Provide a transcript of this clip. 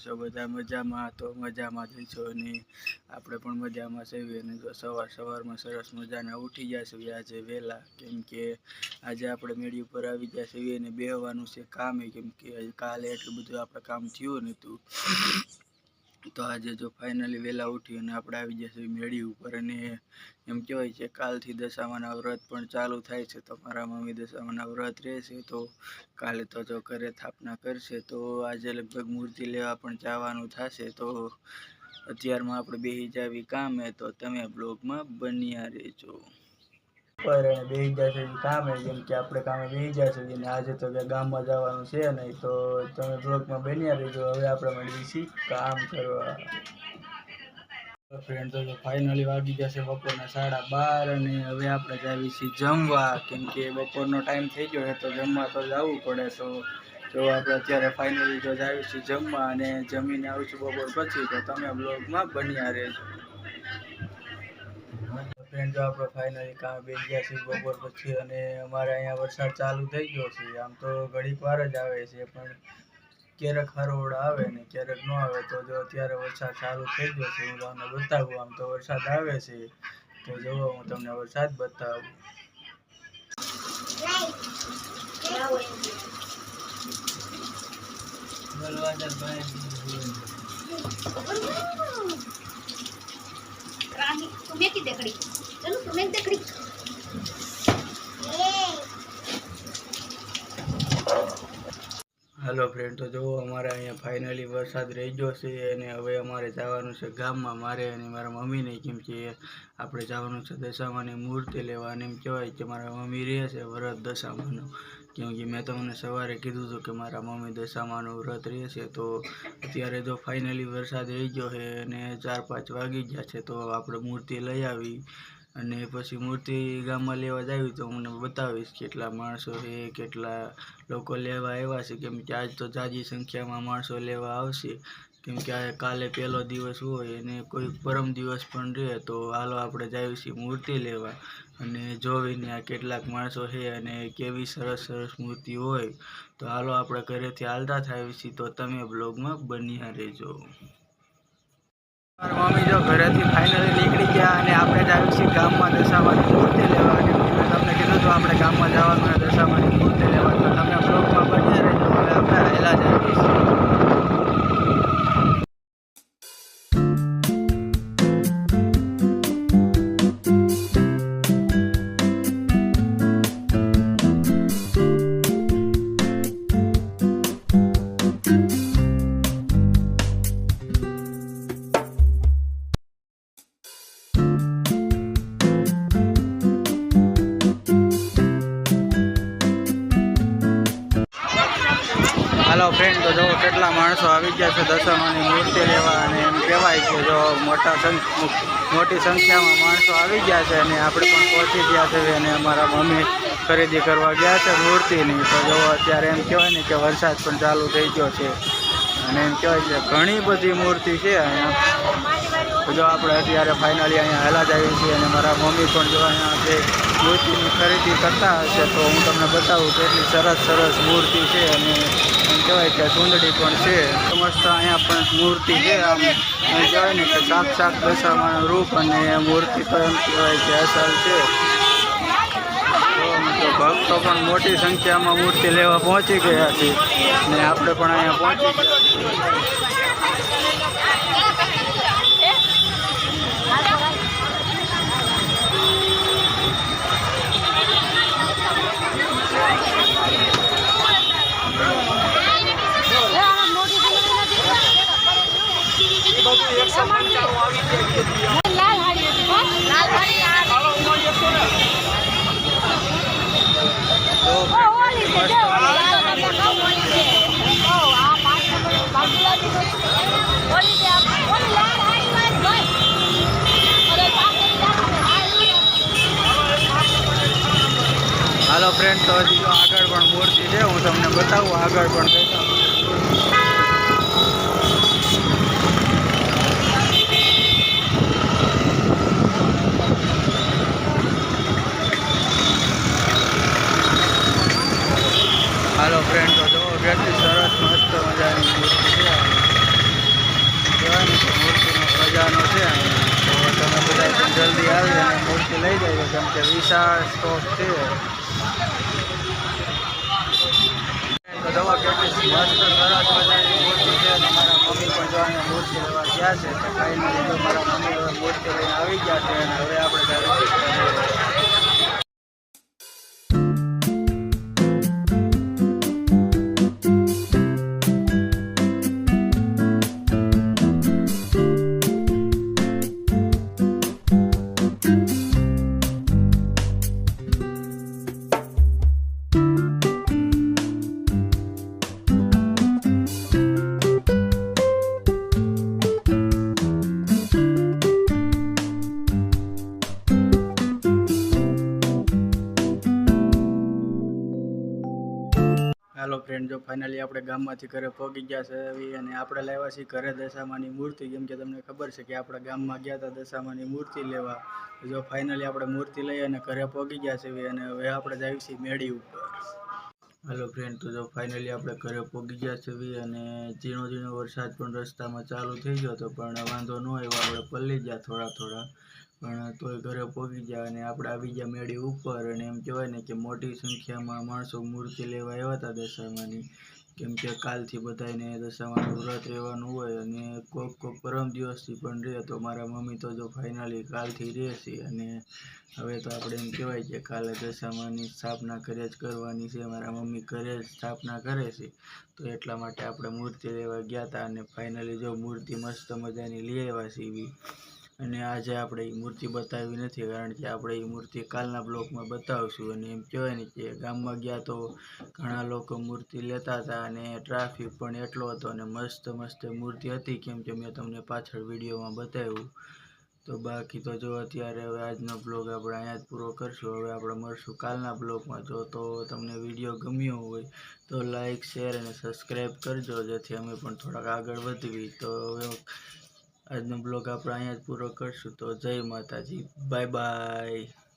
છો બધા મજામાં? તો મજામાં જ છો ને આપણે પણ મજામાં છીએ ને જો સવારમાં સરસ મજાના ઉઠી ગયા છીએ આજે વહેલા, કેમ કે આજે આપણે મેળી ઉપર આવી ગયા છીએ અને બેહવાનું છે કામે, કેમ કે કાલે એટલું બધું આપણે કામ થયું નહોતું. તો આજે જો ફાઇનલી વહેલા ઉઠી અને આપણે આવી ગયા છીએ મેળી ઉપર. અને એમ કહેવાય છે કાલથી દશામાના વ્રત પણ ચાલુ થાય છે, તો મારા મમ્મી દશામાના વ્રત રહેશે, તો કાલે તો જો ઘરે સ્થાપના કરશે, તો આજે લગભગ મૂર્તિ લેવા પણ જવાનું થશે. તો અત્યારમાં આપણે બેસી જાવી કામે, તો તમે બ્લોગમાં બન્યા રહેજો. બેસી જશે કામે, કેમ કે આપણે કામે બેસી જશે અને આજે તો ગામમાં જવાનું છે નહીં, તો તમે બ્લોગમાં બન્યા રહેજો. હવે આપણે મળીએ છીએ કામ કરવા. ફ્રેન્ડ તો ફાઇનલી વાગી જશે બપોરના 12:30 અને હવે આપણે જાવી છીએ જમવા, કેમ કે બપોરનો ટાઈમ થઈ ગયો છે તો જમવા તો જવું પડે. તો જો આપણે અત્યારે ફાઇનલી જો જાવી છીએ જમવા અને જમીને આવીશું બપોર પછી, તો તમે બ્લોગમાં બન્યા રહેજો. ફ્રેન્ડ જો આપણે ફાઇનલી કામ બેસી ગયા છીએ બપોર પછી અને અમારે અહીંયા વરસાદ ચાલુ થઈ ગયો છે. આમ તો ઘડીક વાર જ આવે છે, પણ ક્યારેક હરોળ આવે ને ક્યારેક ન આવે. તો જો અત્યારે વરસાદ ચાલુ થઈ ગયો છે, હું તમને બતાવું. આમ તો વરસાદ આવે છે, તો જુઓ હું તમને વરસાદ બતાવું. હેલો ફ્રેન્ડ, તો જુઓ અમારે અહીંયા ફાઇનલી વરસાદ રહી ગયો છે અને હવે અમારે જવાનું છે ગામમાં, મારે અને મારા મમ્મીને, કેમ કે આપણે જવાનું છે દશામાની મૂર્તિ લેવા. અને એમ કહેવાય કે મારા મમ્મી રહે છે વ્રત દશામાનું, કેમ કે મેં તમને સવારે કીધું હતું કે મારા મમ્મી દશામાનું વ્રત રહે છે. તો અત્યારે જો ફાઇનલી વરસાદ રહી ગયો છે અને 4-5 વાગી ગયા છે, તો આપણે મૂર્તિ લઈ આવી અને પછી મૂર્તિ ગામમાં લેવા જાવી. તો મને બતાવીશ કેટલા માણસો છે, કેટલા લોકો લેવા આવ્યા છે, કેમ કે આજ તો જાજી સંખ્યામાં માણસો લેવા આવશે, કેમ કે કાલે પહેલો દિવસ હોય અને કોઈ પરમ દિવસ પણ રહે. તો હાલો આપણે જાવી છીએ મૂર્તિ લેવા અને જોવીને આ કેટલાક માણસો છે અને કેવી સરસ સરસ મૂર્તિ હોય. તો હાલો આપણે ઘરેથી હાલતા થાવી છીએ, તો તમે બ્લોગમાં બન્યા રહેજો. મારા મમ્મી જો ઘરેથી ફાઇનલી નીકળી ગયા અને આપણે જાવી છીએ ગામમાં દશામાની મૂર્તિ લેવા. અને મેં તમને કીધું તો આપણે ગામમાં જવાનું દશામાની મૂર્તિ લેવા, તો તમે બ્લોગમાં બન્યા રહેજો. હવે આપણે હાલ્યા જઈએ છીએ. હાલો ફ્રેન્ડ, તો જો કેટલા માણસો આવી ગયા છે દશામાની મૂર્તિ લેવા. અને એમ કહેવાય કે જો મોટી સંખ્યામાં માણસો આવી ગયા છે અને આપણે પણ પહોંચી ગયા છે અને અમારા મમ્મી ખરીદી કરવા ગયા છે મૂર્તિની. તો જો અત્યારે એમ કહેવાય ને કે વરસાદ પણ ચાલુ થઈ ગયો છે અને એમ કહેવાય કે ઘણી બધી મૂર્તિ છે અહીંયા. તો જો આપણે અત્યારે ફાઇનલી અહીંયા હેલા જ આવી છીએ અને મારા મમ્મી પણ જો અહીંયા જે મૂર્તિની ખરીદી કરતા હશે, તો હું તમને બતાવું કેટલી સરસ સરસ મૂર્તિ છે. અને એમ કહેવાય કે ચૂંદડી પણ છે મસ્ત. અહીંયા પણ મૂર્તિ છે, આમ એમ કહેવાય ને કે સાક્ષાત દશામાનું રૂપ. અને મૂર્તિ તો એમ કહેવાય કે અસલ છે. તો ભક્તો પણ મોટી સંખ્યામાં મૂર્તિ લેવા પહોંચી ગયા છે ને આપણે પણ અહીંયા પહોંચી ગયા. હાલો ફ્રેન્ડ, તો હજી તો આગળ પણ મૂર્તિ છે, હું તમને બતાવું. આગળ પણ હાલો ફ્રેન્ડ, તો જો કેટલી સરસ મસ્ત મજાની મૂર્તિ છે. પૂજાનો છે અહીંયા, તો તમે બધા પણ જલ્દી આવી અને મૂર્તિ લઈ જજો, કેમ કે વિશાળ સ્ટોક છે. તો દવા કેટલી મસ્ત સરસ મજાની મૂર્તિ છે. મારા મમ્મી પણ જો અહીંયા મૂર્તિ લેવા ગયા છે, તો ફાઇનલી જો મારા મમ્મી હવે મૂર્તિ લઈને આવી ગયા છે અને હવે આપણે हेलो फ्रेंड, जो फाइनली આપણે ગામમાંથી ઘરે પહોંચી ગયા છે અને આપણે લાવ્યા છીએ ઘરે દશામાની મૂર્તિ. કેમ કે તમને ખબર છે કે આપણા ગામમાં ગયા હતા દશામાની મૂર્તિ લેવા. જો ફાઇનલી આપણે મૂર્તિ લઈ અને ઘરે પહોંચી ગયા છે અને હવે આપણે જઈએ છીએ મેળી ઉપર. हेलो फ्रेंड, तो जो फाइनली આપણે ઘરે પહોંચી ગયા છે અને ઝીણો ઝીણો વરસાદ પણ રસ્તામાં ચાલુ થઈ ગયો હતો, પણ વાંધો ન આવ્યો, આપણે પલળી ગયા થોડા પણ તોય ઘરે પહોંચી ગયા અને આપણે આવી ગયા મેળી ઉપર. અને એમ કહેવાય ને કે મોટી સંખ્યામાં માણસો મૂર્તિ લેવા આવ્યા હતા દશામાની, કેમ કે કાલથી બધાને દશામાનું વ્રત રહેવાનું હોય અને કોક પરમ દિવસથી પણ રહે. તો મારા મમ્મી તો જો ફાઇનલી કાલથી રહેશે અને હવે તો આપણે એમ કહેવાય કે કાલે દશામાની સ્થાપના ઘરે જ કરવાની છે. મારા મમ્મી ઘરે જ સ્થાપના કરે છે, તો એટલા માટે આપણે મૂર્તિ લેવા ગયા હતા અને ફાઇનલી જો મૂર્તિ મસ્ત મજાની લઈ આવ્યા છીએ. અને આજે આપણે એ મૂર્તિ બતાવી નથી, કારણ કે આપણે એ મૂર્તિ કાલના બ્લોગમાં બતાવશું. અને એમ કહેવાય ને કે ગામમાં ગયા તો ઘણા લોકો મૂર્તિ લેતા હતા અને ટ્રાફિક પણ એટલો હતો અને મસ્ત મૂર્તિ હતી, કેમ કે મેં તમને પાછળ વિડીયોમાં બતાવ્યું. તો બાકી તો જો અત્યારે હવે આજનો બ્લોગ આપણે અહીંયા જ પૂરો કરશું. હવે આપણે મળશું કાલના બ્લોગમાં. જો તો તમને વિડીયો ગમ્યો હોય તો લાઈક, શેર અને સબસ્ક્રાઈબ કરજો, જેથી અમે પણ થોડાક આગળ વધવી. તો હવે આજનો બ્લોગ આપણે અહીંયા જ પૂરો કરશું. તો જય માતાજી, બાય બાય.